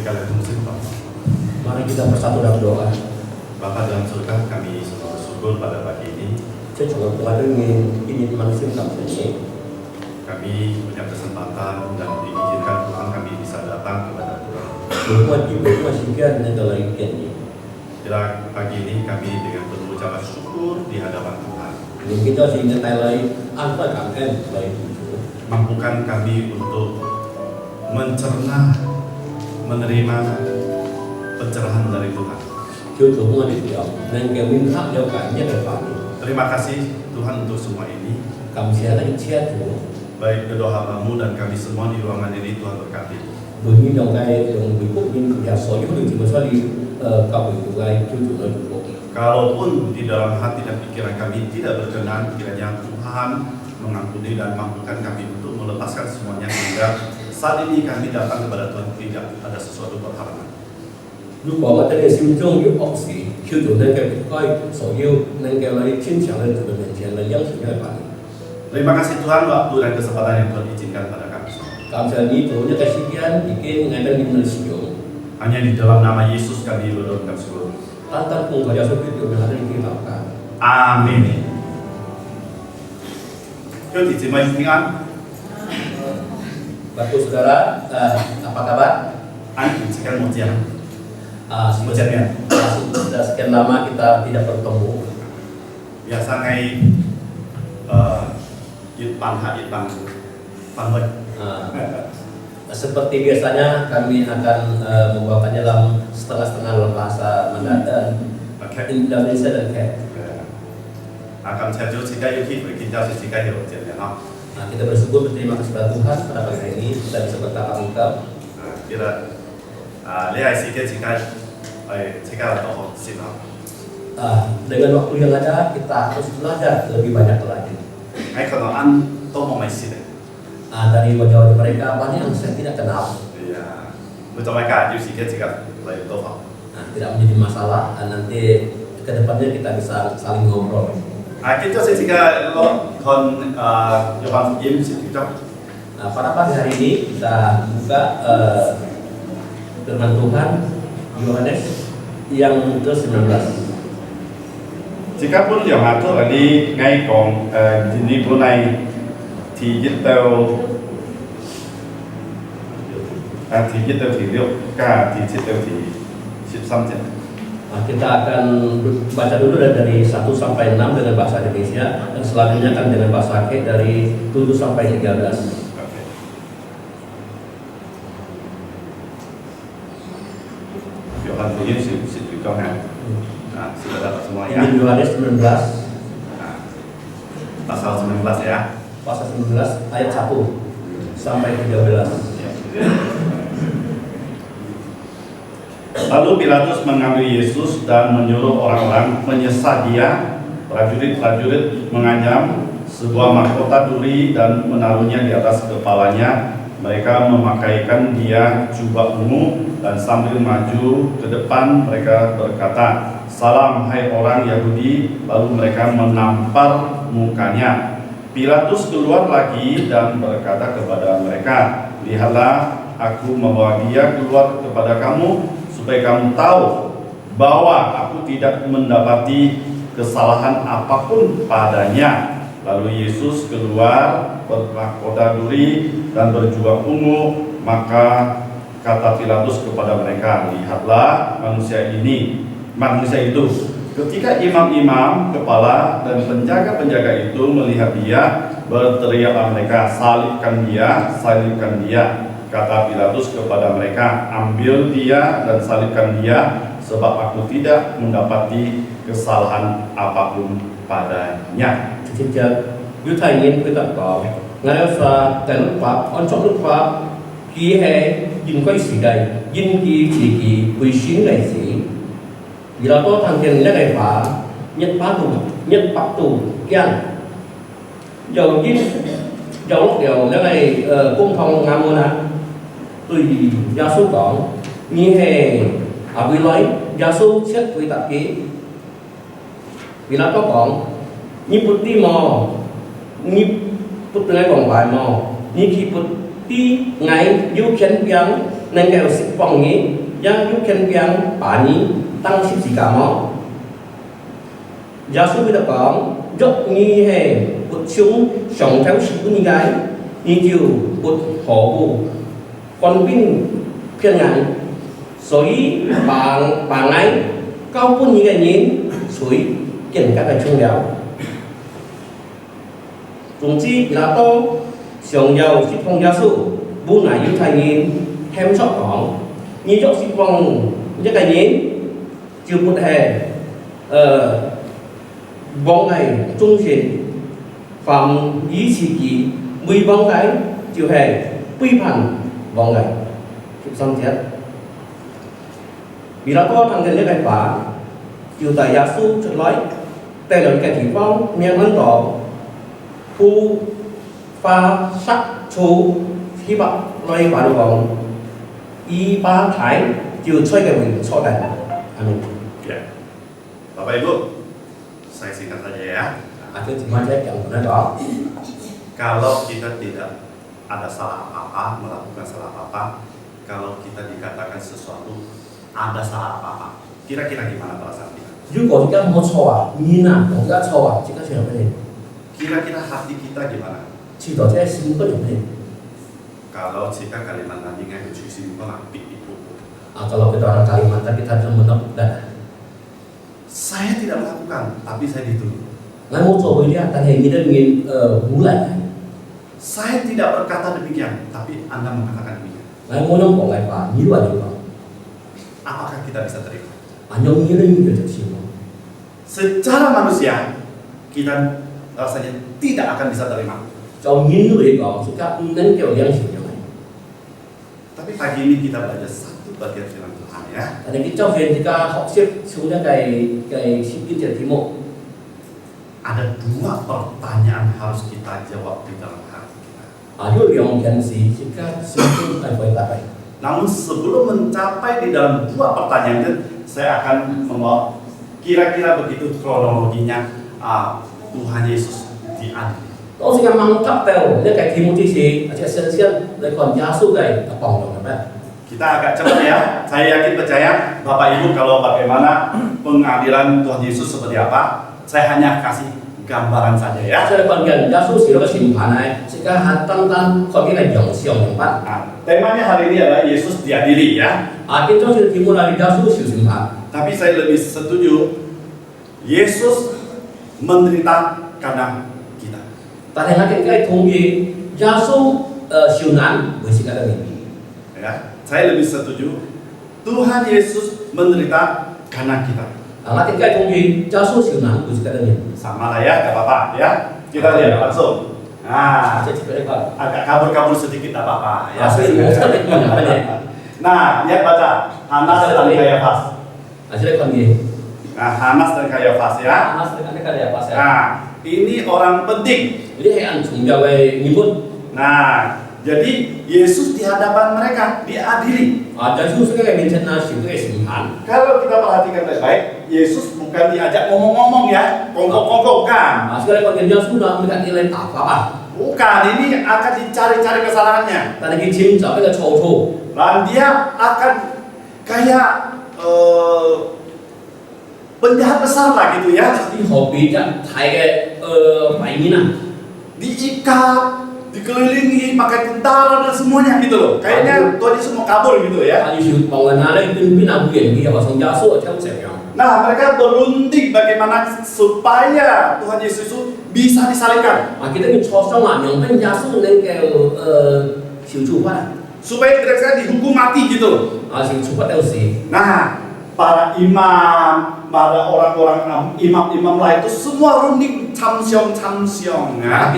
segala musibah. Mari kita bersatu dalam doa. Bapa dalam surga, kami sungguh bersyukur pada pagi ini. Saya juga ingin manusia ini. Kami punya kesempatan dan diizinkan Tuhan kami bisa datang kepada Tuhan. Buat ibu masih kan adalah ikan. Kira pagi ini kami dengan penuh ucapan syukur di hadapan Tuhan. Ini kita sehingga Thailand apa kangen baik itu. Mampukan kami untuk mencerna, menerima pencerahan dari Tuhan. Contohnya di tiap dan kami hak jawabnya depan. Terima kasih Tuhan untuk semua ini. Kami siapa yang siap tu. Baik kedua hambamu dan kami semua di ruangan ini Tuhan berkati. Bunyi dong kayak yang berikut ini ya soalnya itu cuma sekali kau itu kayak cucu lagi. Kalaupun di dalam hati dan pikiran kami tidak berkenan, kiranya Tuhan mengampuni dan mampukan kami untuk melepaskan semuanya sehingga saat ini kami datang kepada Tuhan tidak ada sesuatu berhalangan. 如果我哋嘅心中有惡事，叫做能夠開所要能夠嚟堅強嘅主嘅面前嚟應承嘅辦。 Terima kasih Tuhan waktu dan kesempatan yang Tuhan izinkan pada kami semua. 感謝你做一個時間已經喺度你們使用， Hanya di dalam nama Yesus kami berdoa syukur. 單單奉靠耶穌基督嘅名嚟祈禱㗎。 Amin. Yuk dijemaah平安。 Bapak saudara, apa kabar? An sekian mujian. Sebenarnya sudah sekian lama kita tidak bertemu. Biasa ngay Itpan Panwet. Seperti biasanya kami akan membawakannya dalam setengah-setengah bahasa Mandarin, Indonesia dan Ket. Akan saya jujur jika Yuki berkita jika Hirojen ya. Nah, kita bersyukur berterima kasih pada Tuhan pada pagi hari ini kita bisa bertatap muka. Kira lihat sikit jika atau siapa. Dengan waktu yang ada kita harus belajar lebih banyak lagi. Kalau an to mau masih deh. Dari wajah mereka banyak yang saya tidak kenal. Iya. Betul mereka juga sikit jika lain to. Tidak menjadi masalah. Nanti kedepannya kita bisa saling ngobrol. Kita jika lo kon Yohan Yim siapa. Pada pagi hari ini kita buka firman Tuhan Yohanes yang ke-19. Jika pun yang ngatur tadi ngay còn ini bữa nay thì viết theo thì liệu cả thì viết theo thì 13 Kita akan baca dulu dari 1 sampai 6 dengan bahasa Indonesia dan selanjutnya akan dengan bahasa Ket dari 7 sampai 13. Yohan Yim siapa kan? Nah, sudah dapat semua ya. Ini Yohanes 19 Pasal 19 ya. pasal 19 ayat 1 sampai 13. Lalu Pilatus mengambil Yesus dan menyuruh orang-orang menyesat dia. Prajurit-prajurit mengancam sebuah mahkota duri dan menaruhnya di atas kepalanya. Mereka memakaikan dia jubah ungu dan sambil maju ke depan mereka berkata, "Salam hai orang Yahudi." Lalu mereka menampar mukanya. Pilatus keluar lagi dan berkata kepada mereka, "Lihatlah, aku membawa dia keluar kepada kamu supaya kamu tahu bahwa aku tidak mendapati kesalahan apapun padanya." Lalu Yesus keluar bermahkota duri dan berjubah ungu. Maka kata Pilatus kepada mereka, "Lihatlah manusia itu." Ketika imam-imam, kepala dan penjaga-penjaga itu melihat dia, berteriaklah mereka, salibkan dia." Kata Pilatus kepada mereka, "Ambil dia dan salibkan dia, sebab aku tidak mendapati kesalahan apapun padanya." Chính Đức Thầy nghiên với tất cả Ngài Phật tại lúc Pháp, on trong lúc Pháp ký hệ dinh quay sĩ đầy dinh kỳ chỉ kỳ quỳ xuyến đầy sĩ vì đó có thằng tiền nhất đại Pháp nhất bác tù kian dầu dinh dầu lúc điều nhất này cung phong Nga môn á tùy gia số còn như hệ vì lấy gia số xét quỳ tạp ký vì nó có còn như putih mò như putih ngay vòng vải mò như khi putih ngay du chân piang nên kêu sự phong nghĩ yang yu khen biang bà ní tăng ship gì cả mò giáo sư đã có rất nghi hề bột chúng sống theo sự của những gái như chiều bột họ bù con pin phiên ngắn suối bà ngay cao pun như cái nhìn suối kiện các cái chung đèo chúng chi là to sống giàu ship phong giáo sư bu này yu thay nhìn thêm sót còn như dốc ship phong những cái nhìn chiều bột hè vòng ngày trung chuyển phạm ý chỉ kỳ 10 vòng cái chiều hè quy phản vòng ngày chụp xong chết vì nó có thằng nhân cái phá chiều tại gia su chợt nói tên là cái thủy phong miệng ấn đỏ thu pha sắc chú khi bạn loay phá được vòng y ba thái chiều chơi cái mình so tài amin. Bapak Ibu, saya singkat saja ya. Itu cuma saya yang benar doang. Kalau kita tidak ada salah apa-apa, melakukan salah apa-apa, kalau kita dikatakan sesuatu ada salah apa-apa, kira-kira gimana perasaan kita? 如果kita mau錯你哪我哋錯啊，即刻上去， Kira-kira hati kita gimana? 知道即係先不入去。 Kalau jika Kalimantan dengan cuci melapik itu, Kalau kita orang Kalimantan kita cuma menang dan saya tidak melakukan, tapi saya dituduh. nggak mau coba dia, tapi kita ingin mulai. Saya tidak berkata demikian, tapi Anda mengatakan demikian. Nggak mau nongkrong lagi pak, ni luar juga. Apakah kita bisa terima? Anyong ni ni kita semua. Secara manusia, kita rasanya tidak akan bisa terima. Trong nhìn người đó, chúng ta nên kiểu yang hiểu này. Tapi pagi ini kita belajar satu bagian firman Tuhan ya. Tại vì trong phiên kita học xếp xuống cái ship tiền题một. Ada dua pertanyaan harus kita jawab di dalam hati kita. Itu yang kan si kita semua phải tahu. Namun sebelum mencapai di dalam dua pertanyaan itu, saya akan membawa kira-kira begitu kronologinya Tuhan Yesus diadili. Đó là cái mang cấp tèo, cái cái题một tí gì, cái sen sen, rồi còn giá số cái bỏng rồi các bạn. Kita agak cepat ya. Saya yakin percaya Bapak Ibu kalau bagaimana pengadilan Tuhan Yesus seperti apa, saya hanya kasih gambaran saja ya. Saya còn gần giá số xíu cái審判này, sẽ có hạt tăng tăng, còn cái này dòng xiong yang bạn. Temanya hari ini adalah Yesus diadili ya. Cái trong題目là giá số xíu審判. Tapi saya lebih setuju Yesus menderita karena kita. Tại vì cái thông gì giá số siêu nạn với sự cái này. Ya, saya lebih setuju Tuhan Yesus menderita karena kita. Cái thông gì giá số siêu nạn với sự cái này. Sama lah ya, gak apa-apa ya. Kita lihat langsung. Nah, agak kabur-kabur sedikit gak apa-apa ya. Nah, lihat baca Hanas dan Kayafas. Nah, Hanas dan Kayafas ya. Nah, ini orang penting. Nah, jadi Yesus di hadapan mereka diadili. Kalau kita perhatikan baik-baik, Yesus bukan diajak ngomong-ngomong ya, kongkong-kongkong kan. Bukan, ini akan dicari-cari kesalahannya. Dan dia akan kayak penjahat besar lah gitu ya. Diikat, dikelilingi pakai tentara dan semuanya gitu loh. Kayaknya Tuhan Yesus mau kabur gitu ya. Nah, mereka berunding bagaimana supaya Tuhan Yesus itu bisa disalibkan. Supaya kira-kira dihukum mati gitu loh. Nah, para imam, para orang-orang imam-imam lain itu semua runding camsiong ya.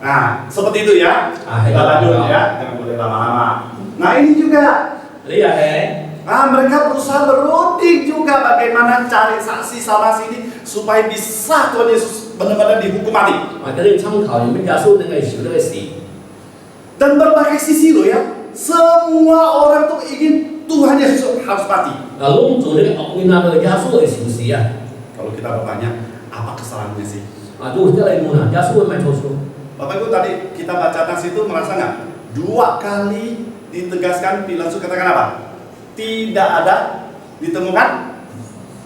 Nah, seperti itu ya. Kita lanjut ya, jangan boleh lama-lama. Nah, ini juga. Nah, mereka berusaha berunding juga bagaimana cari saksi sana sini supaya bisa Tuhan Yesus benar-benar dihukum mati. Dan berbagai sisi loh ya. Semua orang tuh ingin Tuhan Yesus harus mati. Kalau kita bertanya, apa kesalahannya sih? Bapak Ibu tadi kita baca nas itu merasa nggak? 2 kali ditegaskan Pilatus katakan apa? Tidak ada ditemukan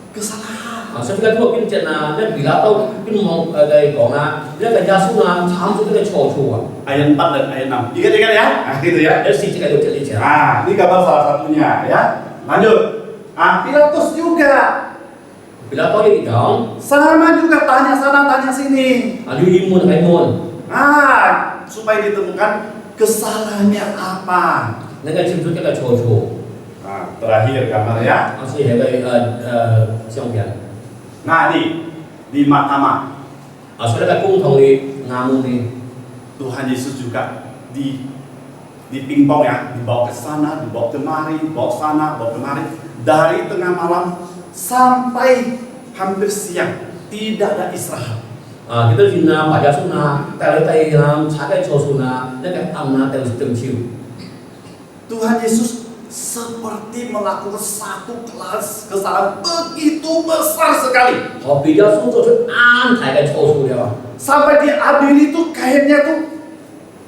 kesalahan. Sau khi thua cái trận là nên bị lá tông cái một đây có là nên cái gia súc là thám cho cái trò chùa Ayat 4 dan ayat 6. Ingat-ingat ya? Nah, gitu ya. để xin cái điều kiện đi Nah, ini gambar salah satunya ya. Lanjut. Pilatus juga bị lá tông đi đó sama juga tanya sana tanya sini. đi đi muôn hay muôn Supaya ditemukan kesalahannya apa. nên cái chim cái trò chùa Nah, terakhir gambar ya. sẽ hệ cái trong biển Nah, ini di mahkamah sau đó cái cung thòng đi ngamung đi Tuhan Yesus juga di pingpong ya, dibawa ke sana, dibawa kemari, dibawa sana, dibawa kemari dari tengah malam sampai hampir siang tidak ada istirahat. kita nhìn là phải gia súc là tay tay làm sát cái trò chùa là nên cái âm là đều từng chiều Tuhan Yesus seperti melakukan satu kesalahan begitu besar sekali họ bị gia súc cho an thái cái trò chùa đấy sampai diadili itu kayaknya tuh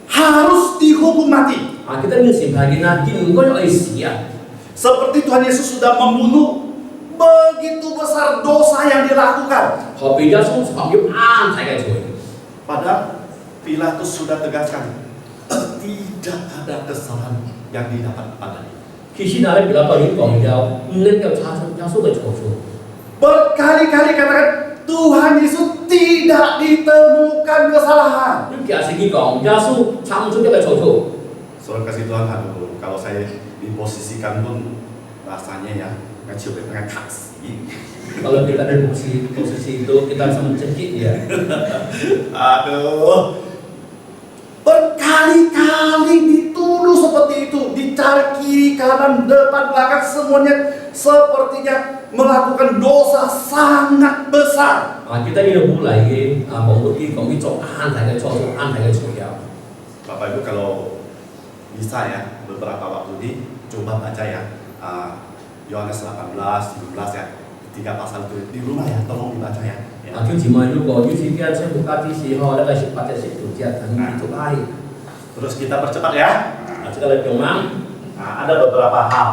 harus dihukum mati. kita nhìn xem lagi là nhìn có những gì Seperti Tuhan Yesus sudah membunuh begitu besar dosa yang dilakukan. họ bị gia súc họ giúp an thái cái chùa Padahal Pilatus sudah tegaskan tidak ada kesalahan yang didapat padanya. khi xin ai bị lá tông đi còn giao nên cái gia súc cái trò chùa Berkali-kali katakan Tuhan Yesus tidak ditemukan kesalahan. nhưng kia segi còn gia súc chăm chút cái trò chùa Saudara kasih Tuhan, aduh, kalau saya diposisikan pun rasanya ya ngecil di tengah taksi. kalau kita ada di posisi itu kita bisa mencekik ya Aduh, berkali-kali dituduh seperti itu, dicari kiri, kanan, depan, belakang, semuanya sepertinya melakukan dosa sangat besar. kita đi đâu lại bóng đột kia còn biết cho an thái cái trò chùa an thái cái chùa ya Bapak Ibu kalau bisa ya, beberapa waktu ini coba baca ya Yohanes 18, 17 ya, 3 pasal itu di rumah ya, tolong dibaca ya. thiếu chỉ mời lúc có như thế kia xem một cái gì họ đã là sự phát triển sự kiện thành itu ai Terus kita percepat ya. kita lihat memang Ada beberapa hal.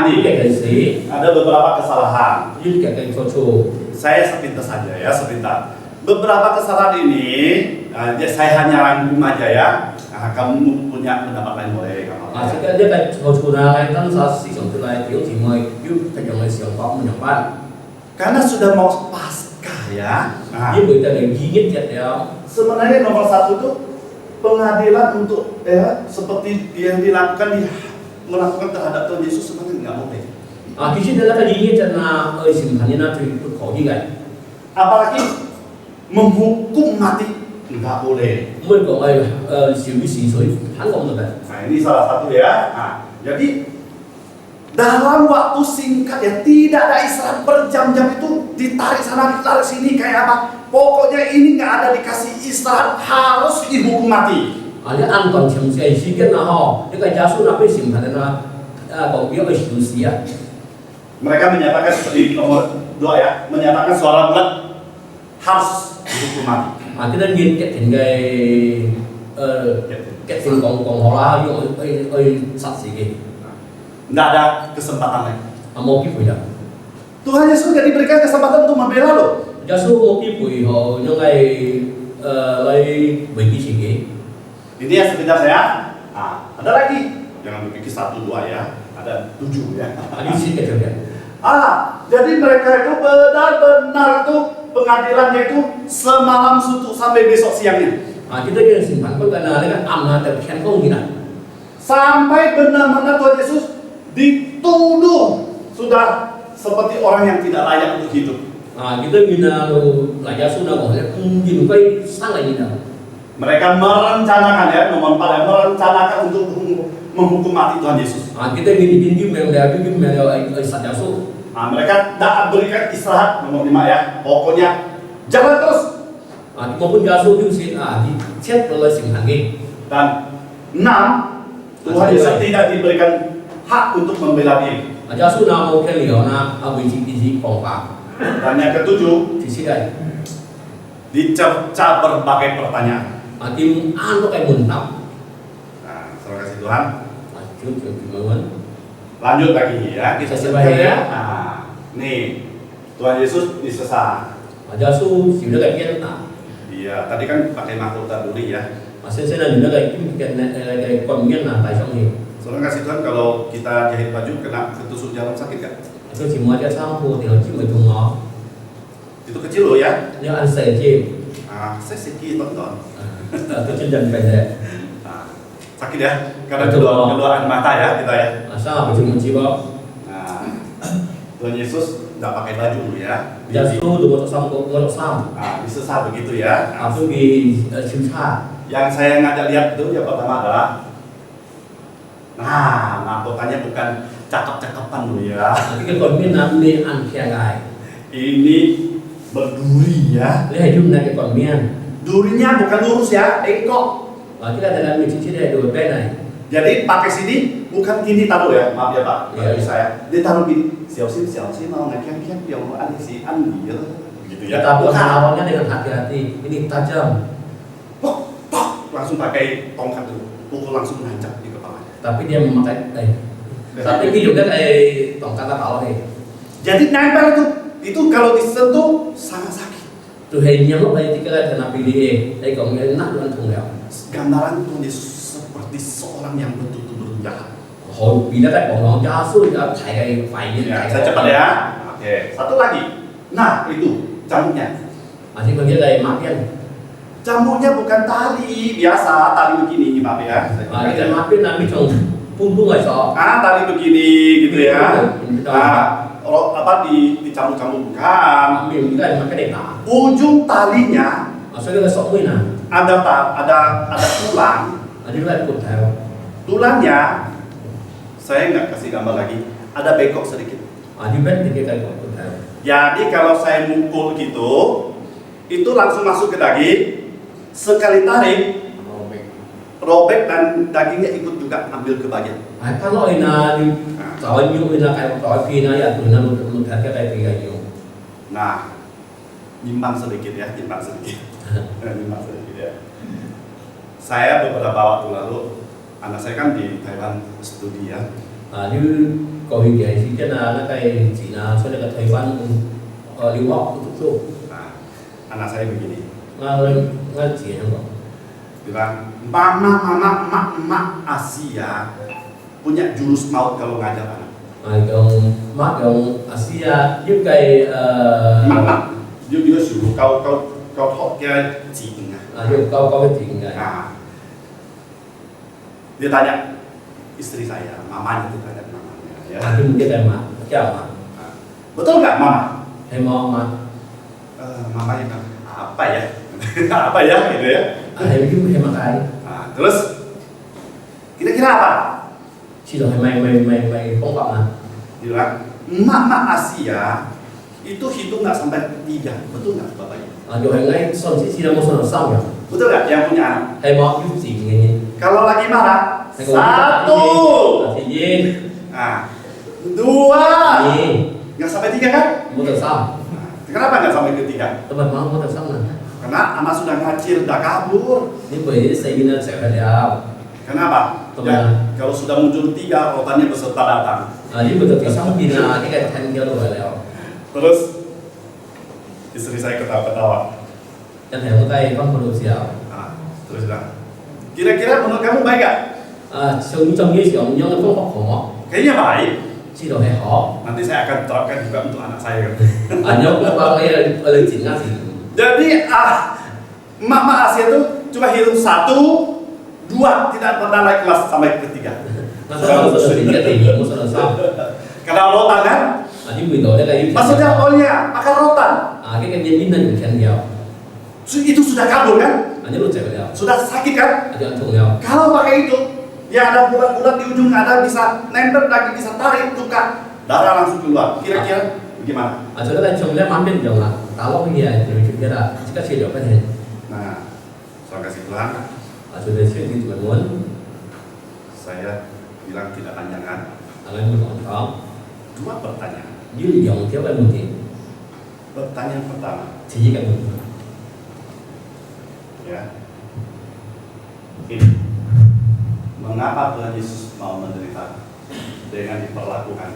ini Ini kayak sih ada beberapa kesalahan. ini kayak trò chùa Saya sepintas saja ya, sepintas. Beberapa kesalahan ini, saya hanya rangkum aja ya. Kamu punya pendapat lain boleh kamu. sẽ cái cái trò chùa là cái tăng sa sử dụng từ này thiếu chỉ mời giúp thành dụng sử dụng có một nhóm bạn Karena sudah mau Paskah ya. nhưng người ta để duy nhất nhận đó Sebenarnya nomor 1 itu pengadilan untuk seperti yang dilakukan melakukan terhadap Tuhan Yesus sebenarnya nggak boleh. khi xin là cái duy nhất là ơi xin thành là thì có gì vậy Apalagi menghukum mati nggak boleh. mới có ai xử lý xử lý hắn không được đấy Nah ini salah satu ya. Jadi dalam waktu singkat ya, tidak ada istirahat berjam-jam itu ditarik sana ditarik sini kayak apa. Pokoknya ini nggak ada dikasih istirahat, harus dihukum mati. cái an toàn chấm cái sự kiện là họ cái gia súc là cái xin thành là có biết cái xử lý Mereka menyatakan seperti nomor 2 ya, menyatakan suara bulat harus dihukum mati. cái đơn nhiên cái thành cái thành còn họ là dùng ơi sát gì cái Nggak ada kesempatan lagi. một cái buổi đó Tuhan Yesus nggak diberikan kesempatan untuk membela loh. gia súc một cái buổi họ những ngày lấy bảy cái gì cái Ini ya sebentar ya. Ada lagi. Jangan berpikir 1, 2 ya. Ada 7 ya. đi xin cái chuyện Jadi mereka itu benar-benar itu pengadilannya itu semalam suntuk sampai besok siangnya. kita cái xin phán có cái là cái âm là tập khen không gì nào Sampai benar-benar Tuhan Yesus dituduh sudah seperti orang yang tidak layak untuk hidup. kita nhìn là gia súc là có thể nhìn cái sang là gì nào Mereka merencanakan ya, nomor 4 ya, merencanakan untuk menghukum mati Tuhan Yesus. kita nhìn cái mèo ấy sát gia súc Mereka tidak berikan istirahat, nomor 5 ya. Pokoknya jalan terus. maupun gia súc cũng xin đi chết rồi xin hàng cái Dan 6, Tuhan Yesus tidak diberikan hak untuk membela diri. gia súc nào một cái liều na vị trí phòng phạm Dan yang ke-7, thì xin đây dicerca berbagai pertanyaan. Kim an có cái mừng tóc. Nah, terima kasih Tuhan. Lanjut ke gimana? Lanjut lagi ya. Kita sebagai ya. Nah, nih Tuhan Yesus disesat. Giáo sư chịu được cái kia Iya, tadi kan pakai mahkota duri ya. Saya là những cái con miếng là tại trong nhiều. Soalnya kasih Tuhan kalau kita jahit baju kena ketusuk jarum sakit kan? Tôi chỉ muốn cho sao mua thì nó chỉ mới dùng nó. Itu kecil loh ya. Nếu ăn sợi chim, Ah, saya sedikit tonton. tôi chân dần phải thế. Nah, sakit ya, karena keluaran mata ya kita ya. Sao phải dùng một chi bao? Nah, Tuhan Yesus nggak pakai baju dulu ya. Giáo sư dùng một xong một xong. Nah, disesat begitu ya. Nah, Tôi vì chim sa. yang saya ngajak lihat itu yang pertama adalah, nah, mahkotanya bukan cakep-cakepan dulu ya. Cái con miếng nắm nên ăn khe gai. Ini berduri ya. Lấy hay dùng này cái con miếng. Durinya bukan lurus ya, bengkok. Và cái là mình chỉ để đuổi bên này. Jadi pakai sini bukan gini taruh ya, maaf ya Pak, Iya. bagi saya. Dia taruh gini, siap mau ngekek yang mau ada si Andi gitu ya. Kita bukan awalnya dengan hati-hati. Ini tajam. Pok, langsung pakai tongkat dulu, pukul langsung nancap di kepalanya. Tapi dia memakai tapi ví dụ cái tổng kata bảo này Jadi nempel itu kalau disentuh sangat sakit. từ hình như lúc đây thì cái thằng nào bị đi đây còn cái nát luôn thùng đèo Gambaran Tuhan Yesus seperti seorang yang betul-betul jahat. hồi bị nó cái bọn nó cho suốt nó chạy cái phải như Ya, saya cepat ya. Oke, satu lagi. Nah, itu cambuknya. thì còn cái đây mát nhân Cambuknya bukan tali biasa, tali begini, maaf ya. cái cái mát bên này bị trồng pun ngoài gió Tali begini gitu ya. Apa dicambuk-cambuk bukan. mình cái mà cái đèn tả Ujung talinya sau cái sọ mươi nào ada tulang. đi lại cột theo Tulangnya saya nggak kasih gambar lagi. Ada bengkok sedikit. đi bên thì cái cột theo Jadi kalau saya mukul gitu, itu langsung masuk ke daging. Sekali tarik, robek dan dagingnya ikut juga ambil ke bagian. cái loại là đi tỏi nhiều là cái tỏi phi nó là tụi nó một cái cái phi cái nhiều Nah, nyimbang sedikit ya, nyimbang sedikit. Nyimbang sedikit ya. Saya beberapa waktu lalu, anak saya kan di Thailand studi ya. như có hình cái thì là nó cái chỉ là cho nên là thầy văn lưu học của thúc Nah, anak saya begini, nó chỉ không có bilang, mama, emak Asia punya jurus maut kalau ngajar anak. còn mát còn Asia giúp cái Emak, dia juga suruh kau thok dia cing. giúp câu có cái chuyện này Nah, dia tanya istri saya, mamanya itu tanya mamanya ya. thì cái cái mà cái mà Nah, betul nggak mama? thầy mong mà Mama bilang apa ya? Apa ya gitu ya. thầy giúp thầy mà cái Nah, terus kira-kira apa? chỉ là mày không phạm mà Dia bilang, emak Asia itu hitung nggak sampai 3, betul nggak Bapak Ibu? rồi thầy ngay son chỉ là một son sau nhỉ Betul nggak yang punya anak? thầy mong giúp gì nghe Kalau lagi marah, thầy có 1, thì gì nah, 2, gì nggak sampai 3 kan? một tuần sau Nah, kenapa nggak sampai ke 3? teman mau một tuần sau này Karena anak sudah ngacir, udah kabur. nhưng bởi xây nó sẽ phải đeo Kenapa? Betul. Ya, kalau sudah muncul 3, rotannya beserta datang. nhưng betul thì xong thì là cái thành kia rồi leo Terus istri saya ketawa-ketawa. cho nên hôm nay con còn được xỉu Nah, terus bilang, kira-kira menurut kamu baik gak? sống trong cái kiểu nhưng nó không học khổ Kayaknya baik. chỉ là hay khó Nanti saya akan terapkan juga untuk anak saya. nhưng cũng có cái lời chỉ là gì Jadi emak Asia itu cuma hitung 1, 2, tidak pernah naik kelas sampai ke 3. nó sẽ không có gì cái gì một lần sau Karena rotan kan? nhưng mình đổi cái Maksudnya olnya akan rotan. cái nhân viên nên khen nhiều Itu sudah kabur kan? nhưng lúc chạy leo Sudah sakit kan? anh thùng leo Kalau pakai itu, ya ada bulat-bulat di ujung, ada bisa nempel lagi, bisa tarik, tukar, darah langsung keluar. Kira-kira gimana? cho nên trong cái mắm bên dòng là táo lóc cái gì thì mình chúng ta chỉ có chia được cái này Nah, soal kasih Tuhan, cho nên chuyện thì mình muốn saya bilang tidak panjangan. anh muốn hỏi có 2 pertanyaan. dưới dòng theo cái mình thì Pertanyaan pertama, chỉ cái mình ya. Ini, mengapa Tuhan Yesus mau menderita dengan diperlakukan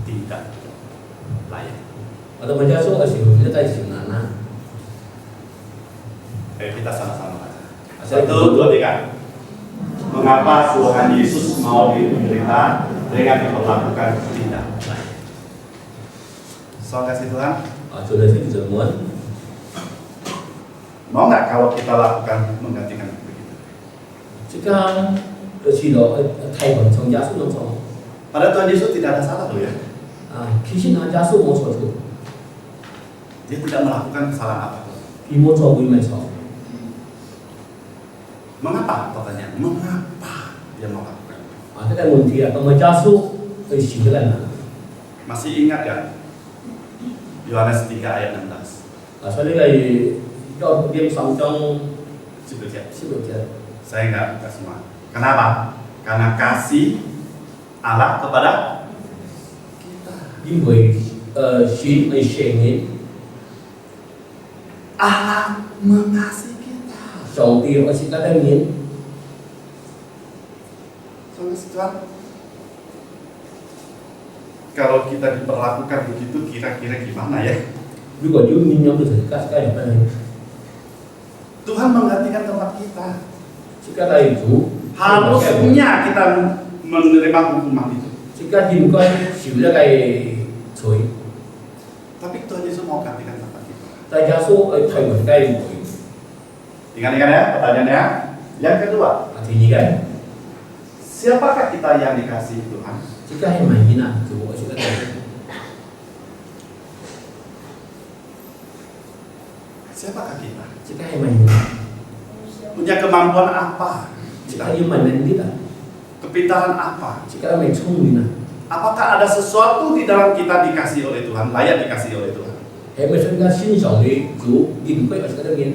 tidak layak? Atau menjadi ở xỉu kita tay xỉu nana. Kita sama-sama baca. Saya 1, 2, 3. Mengapa Tuhan Yesus mau diderita dengan diperlakukan tidak layak? Soal kasih Tuhan, Chủ đề sách giờ muốn mau nggak kalau kita lakukan menggantikan begitu? jika chỉ đó thay bằng trong giá số trong số Pada Tuhan Yesus tidak ada salah loh ya. khi xin giá số một số thủ Dia tidak melakukan kesalahan apapun. khi một số với mấy số Mengapa? Pertanyaan, mengapa dia melakukan? cái này muốn thì là bằng giá số thì chỉ cái này Masih ingat ya? Yohanes 3 ayat 16. so đây là cho điểm sống trong Sebutnya. sự biểu hiện Saya nggak semua. Kenapa? Karena kasih Allah kepada kita.因为神的圣灵 Allah mengasihi kita. 上帝而且他的灵 Tuhan, kalau kita diperlakukan begitu kira-kira gimana ya? 如果有民nhóm được thì các cái này Tuhan menggantikan tempat kita. jika dari itu Harusnya kita menerima hukuman itu. jika nhìn coi chịu ra cái chuối Tapi Tuhan Yesus mau gantikan tempat kita. ta giá số ở thay một cái mũi Ingat-ingat ya pertanyaannya. Yang kedua, thì như cái siapakah kita yang dikasihi Tuhan? jika hay mà như nào chủ ở chỗ cái Siapakah kita? jika hay mà như nào Punya kemampuan apa? jika như mình nên biết là Kepintaran apa? jika mình không như nào Apakah ada sesuatu di dalam kita dikasihi oleh Tuhan, layak dikasihi oleh Tuhan? hệ mình sinh ra sinh sống đi chủ nhìn coi ở chỗ cái miền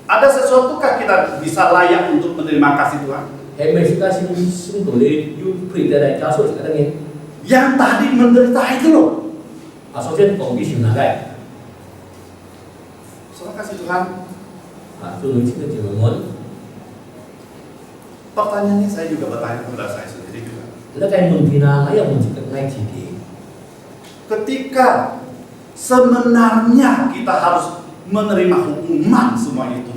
Ada sesuatukah kita bisa layak untuk menerima kasih Tuhan? hệ mình sinh ra sinh tuổi đi du phi tại đây giá số chỗ cái miền Yang tadi menderita itu loh. số trên còn cái chịu nào cái Saudara kasih Tuhan, tôi nói chính là chỉ muốn pertanyaannya saya juga bertanya kepada saya sendiri juga. là cái mừng thì nào ấy là mừng chỉ cần ngay chỉ thì Ketika sebenarnya kita harus menerima hukuman semua itu,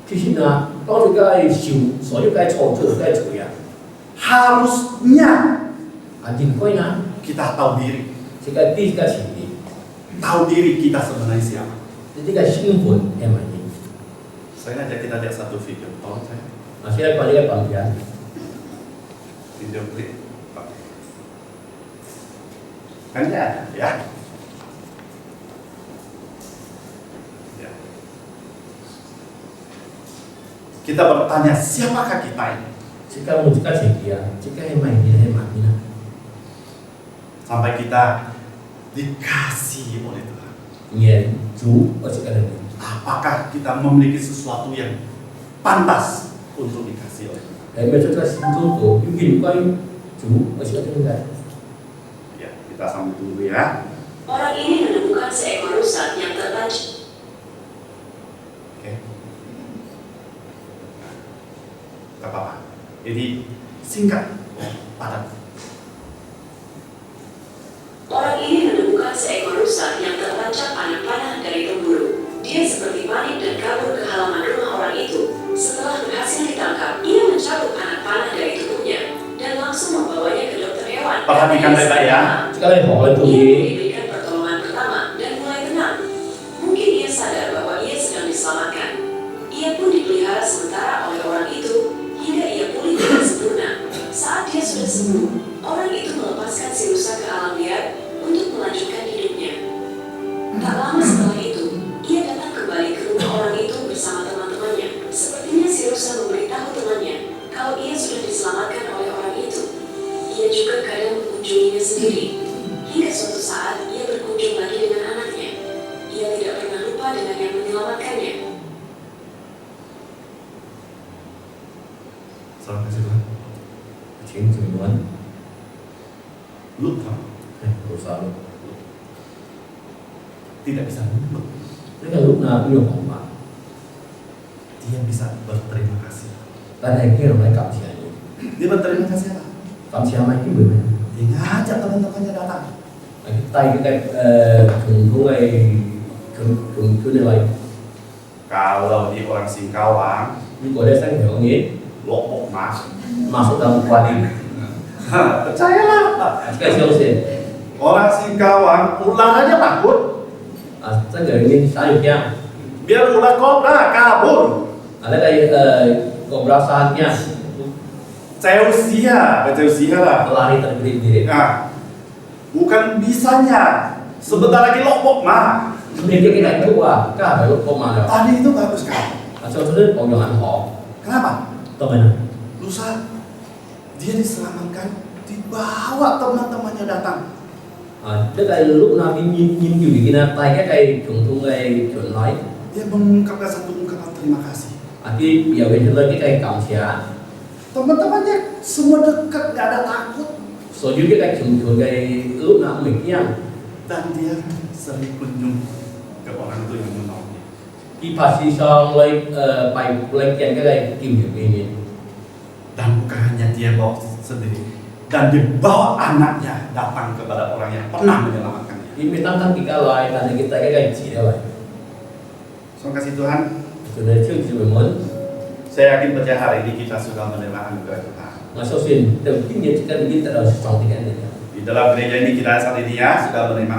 khi xin là có những cái chịu số những cái trò chơi cái chủ ya harusnya nhìn coi nào kita tahu diri. chỉ cái tí cái chỉ thì Tahu diri kita sebenarnya siapa. jadi cái sinh hồn em mà nhìn Saya ngajak kita lihat satu video. Tolong saya. saya có những cái bằng giá Video klip. Pak. Kan ya, ya. Ya. Kita bertanya siapakah kita ini? jika một cái chỉ kia jika em mày nhìn em mà nhìn nào Sampai kita dikasihi oleh Tuhan. nhìn chú ở chỗ cái này Apakah kita memiliki sesuatu yang pantas untuk dikasihi oleh Tuhan? để mà chúng ta xin tu tổ nhìn coi chú ở chỗ cái này Ya, kita sambil tunggu ya. Orang ini menemukan seekor rusa yang tertancap. Oke. Gak apa-apa. Jadi singkat, padat. Orang ini menemukan seekor rusa yang tertancap anak panah dari pemburu. Dia seperti panik dan kabur ke halaman rumah orang itu. Setelah berhasil ditangkap, ia mencabut anak panah dari tubuhnya dan langsung membawanya ke dokter hewan. Perhatikan baik-baik ya. jika đây hỏi tôi Ia gì diberikan pertolongan pertama dan mulai tenang. Mungkin ia sadar bahwa ia sedang diselamatkan. Ia pun dipelihara sementara oleh orang itu hingga ia pulih dengan sempurna. Saat dia sudah sembuh, orang itu melepaskan si rusa ke alam liar untuk melanjutkan hidupnya. Tak lama setelah itu, ia datang kembali ke rumah orang itu bersama teman-temannya. Sepertinya si rusa memberitahu temannya kalau ia sudah diselamatkan oleh orang itu. Ia juga kadang mengunjunginya sendiri. Hingga suatu saat ia berkunjung lagi dengan anaknya. Ia tidak pernah lupa dengan yang menyelamatkannya. Salam kasih Tuhan. chính chủ muốn Lut kamu đồ sao luôn tidak bisa lut. thế là lúc nào cũng nhiều hỏng mà Dia bisa berterima kasih. cái này kia là phải cảm謝你， Dia berterima kasih apa? 感謝咪啲會咩？ Dia ngajak teman-temannya datang. tay cái thường của ngày thường thứ này Kalau di orang Singkawang, nhưng của đây sang hiểu nghĩa lopok mas. masuk dalam kuali Percayalah. cái siêu sen Orang Singkawang ular aja takut. sang hiểu nghĩa sao được nha Biar ular kobra kabur. ada đây gồm rau san nha Chelsea lah. lari tergede-gede Nah, bukan bisanya. Sebentar lagi lopok mah. nên cái này thuốc à cả phải lúc không mà được Tadi itu bagus sekali. cho thứ còn dùng ăn họ Kenapa? tao mình Lusa dia diselamatkan, dibawa teman-temannya datang. tức là lúc nào nhìn nhiều cái này tay cái cây trùng thung này chuẩn nói Dia mengungkapkan satu ungkapan terima kasih. khi biểu hiện lên cái cây cảm謝Teman-temannya semua dekat, nggak ada takut. so dưới cái cây trùng cây lúc nào mình kia Dan dia sering kunjung ke orang itu yang menolongnya. khi pasti xong lên bài lên trên cái cây kim hiểu cái gì Dan bukan hanya dia bawa sendiri, dan dibawa anaknya datang kepada orang yang pernah menyelamatkannya. khi mình tăng tiga loài là kita cái cây chỉ đây So kasih Tuhan, cho nên trước khi mình muốn saya yakin percaya hari ini kita sudah menerima anugerah Tuhan. mà sau xin đầu tiên nhất kita kita harus trong tiga ini Di dalam gereja ini kita saat ini ya sudah menerima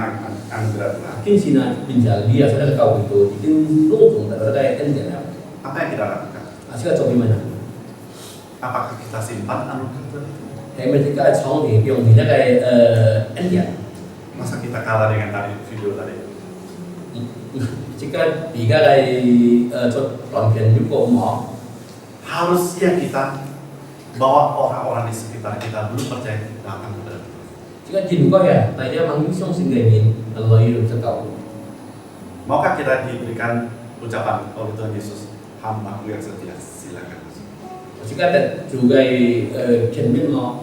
anugerah Tuhan. khi xin là bình thường dia sudah kau itu jadi lu cũng đã đây anh nhận nào Apa yang kita lakukan? sẽ cho mình nào Apakah kita simpan anugerah Tuhan itu? thì mình chỉ cái trong thì dùng thì cái anh nhận Masa kita kalah dengan tadi video tadi? chỉ cái vì cái đây cho toàn diện những cổ mỏ Harusnya kita bawa orang-orang di sekitar kita belum percaya datang kepada Tuhan. chỉ cái nhìn có ya tại dia mang những song sinh nghề nhìn là lời được cho cậu Maukah kita diberikan ucapan oleh Tuhan Yesus, hamba-Mu yang setia, silakan. chỉ cái đặt chủ gây chân biết nó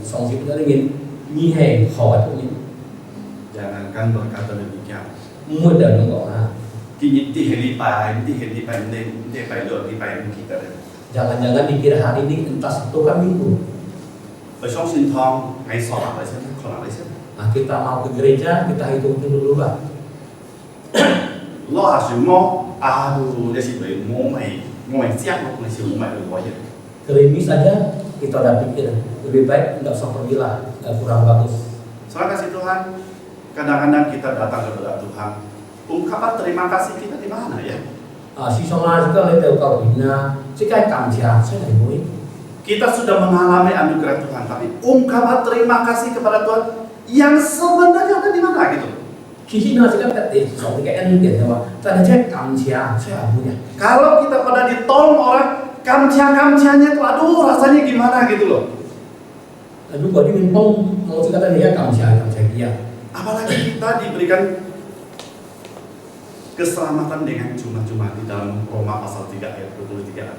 song sinh đã nhìn như hè hỏi thôi nhìn Jangankan berkata demikian. mua đời nó gọi là Kini dia kita deh. jangan-jangan dikira hari ini entah satu kan minggu Besok sintong, hai sholat di sana, sholat di sana. nah kita mau ke gereja kita hitung dulu lah Lo harus mau, aduh dia sih mau main siap mau masih mau main dulu aja. gerimis saja kita udah pikir lebih baik nggak usah pergi lah kurang bagus Soalnya kasih Tuhan, kadang-kadang kita datang kepada Tuhan, ungkapan terima kasih kita di mana ya? si song la juga lấy từ cầu bình chỉ cái cảm giác sẽ này mũi Kita sudah mengalami anugerah Tuhan, tapi ungkapan terima kasih kepada Tuhan yang sebenarnya ada di mana gitu? khi nó sẽ các để sống cái anh tiền thôi ta là cái cảm giác sẽ ở mũi Kalau kita pernah ditolong orang, kamcia-kamcianya itu aduh rasanya gimana gitu loh. lúc đó đi mình mong mau sẽ cái này cảm giác kia Apalagi kita diberikan keselamatan dengan cuma-cuma di dalam Roma pasal 3 ayat 23 ayat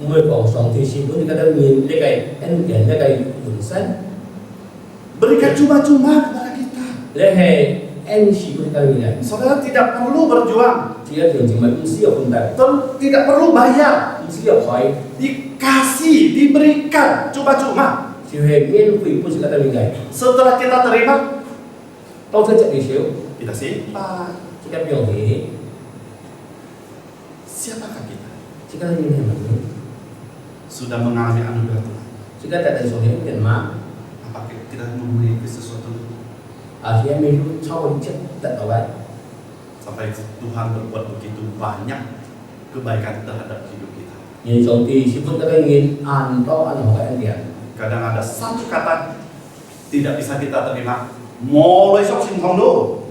24. mới còn sống thì xin muốn cái nhìn cái anh tiền cái đường sắt Berikan cuma-cuma kepada kita. lễ hè anh chỉ muốn cái này Saudara tidak perlu berjuang, chỉ là điều chỉ mà cũng siêu không đạt tidak perlu bayar, cũng siêu khỏi dikasih, diberikan cuma-cuma. chỉ hệ miễn phí cũng sẽ cái này Setelah kita terima, tôi sẽ chạy đi xíu kita simpan. chỉ cái điều gì Siapakah kita? chỉ cái nhìn này mà Sudah mengalami anugerah Tuhan. chỉ cái tại số hiệu tiền mà Apakah kita memiliki sesuatu thì em mình luôn sau những chất tận ở vậy sampai Tuhan berbuat begitu banyak kebaikan terhadap hidup kita? nhìn sống thì chỉ muốn cái nhìn ăn to ăn hoặc ăn tiền Kadang ada satu kata tidak bisa kita terima. Mulai sok sintong dulu.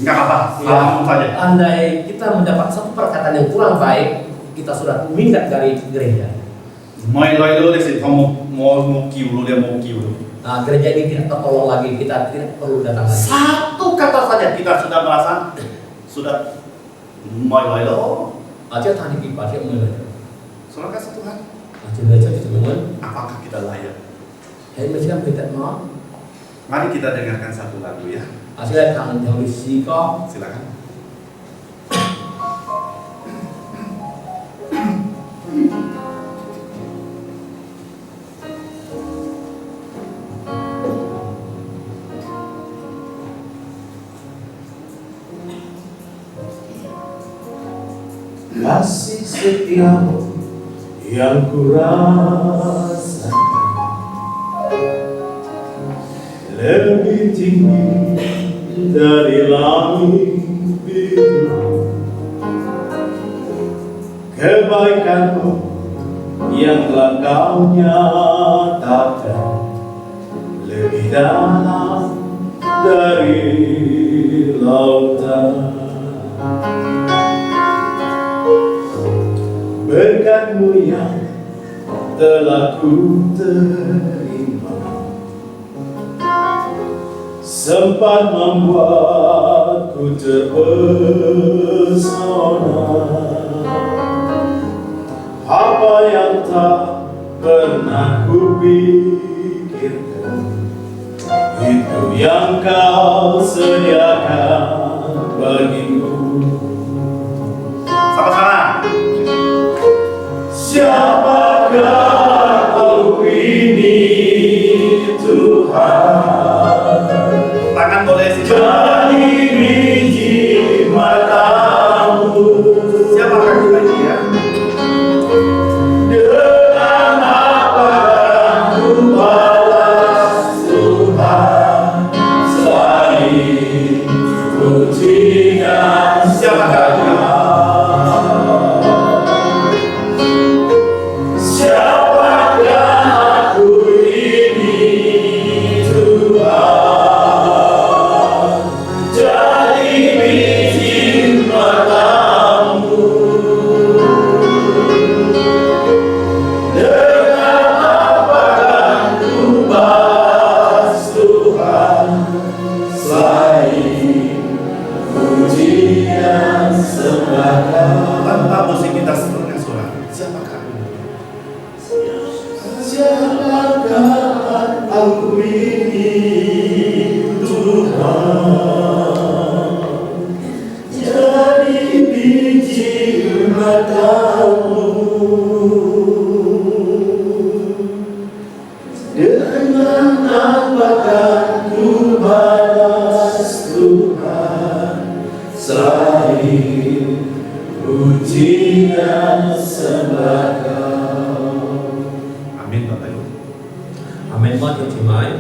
Enggak apa-apa, salam saja. andai kita mendapat satu perkataan yang kurang baik kita sudah minggat dari gereja Mulai dulu deh sintong mau kiu dulu, dia mau kiu dulu. nah, gereja ini tidak tertolong lagi kita tidak perlu datang lagi Satu kata saja kita sudah merasa sudah mulai dulu. chứ thằng thì bà thiệu người Soalnya kasih Tuhan, chỉ người cho chúng mình apakah kita layak? thấy mình sẽ người tận nó Mari kita dengarkan satu lagu ya. sẽ là thằng theo lịch sĩ có Silakan. kasih setiamu yang kurasakan lebih tinggi dari langit biru. Kebaikanmu yang telah kau nyatakan lebih dalam dari lautan. Berkat-Mu yang telah ku terima sempat membuatku terpesona. Apa yang tak pernah kupikirkan, itu yang Kau sediakan bagiku. Sama-sama. Siapakah Aku ini Tuhan? Tangan boleh sih. Jadi biji mata-Mu. Siapakah kita ini ya? Dengan apa Ku balas Tuhan selain pujian Siapakah kita? Siapakah Aku ini Tuhan? Jadi biji mata-Mu. Dengan apakah Ku balas Tuhan selain pujian sembah? Tanpa musik kita sebenarnya suara. Siapakah aku? Siapakah Aku ini Tuhan? Jadi biji mata-Mu. Dengan apakah Ku balas Tuhan selain pujian sembah Kau? Amin Bapak Ibu. Amen Tuhan terjemai.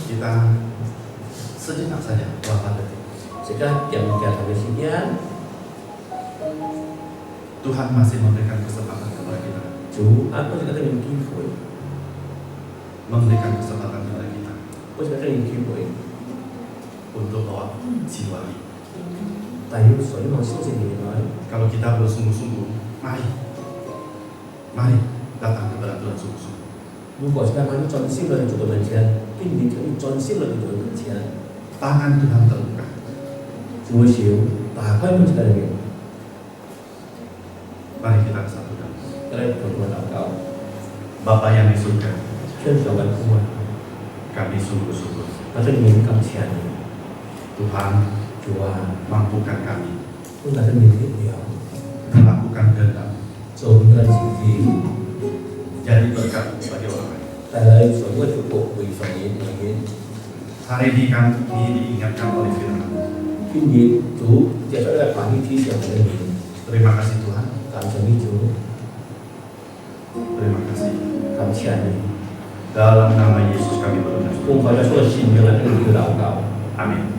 Kita sejenak saja 8 detik. Sekarang yang kita sampai sekian. Tuhan masih memberikan kesempatan kepada kita, Chủ ác có sẽ có những kim phổi, memberikan kesempatan kepada kita có sẽ có những kim phổi. untuk bawa jiwa ini. Tại vì sở hữu siêu sinh thì nói, Kalau kita bersungguh-sungguh, mari datang kepada Tuhan sungguh-sungguh. 如果是干嘛你专心了主的门前，并你可以专心了主的门前， Tangan Tuhan terbuka. 主会求打开门前的人， Mari kita kesatukan. 要来同我祷告， Bapa yang di surga, 天主万父啊， kami sungguh-sungguh. 那是您感谢你， Tuhan 主啊， mampukan kami 不那是您的了， melakukan kehendak, 做你的旨意， jadi berkat bagi orang lain. 带来所谓的福为所言原因， Hari ini kami diingatkan oleh firman. 今年主接受了法律提醒我的名， Terima kasih Tuhan, 感谢你主， terima kasih. 感谢你， Dalam nama Yesus kami berdoa. 用佛的说信用来跟你祷告， Amin.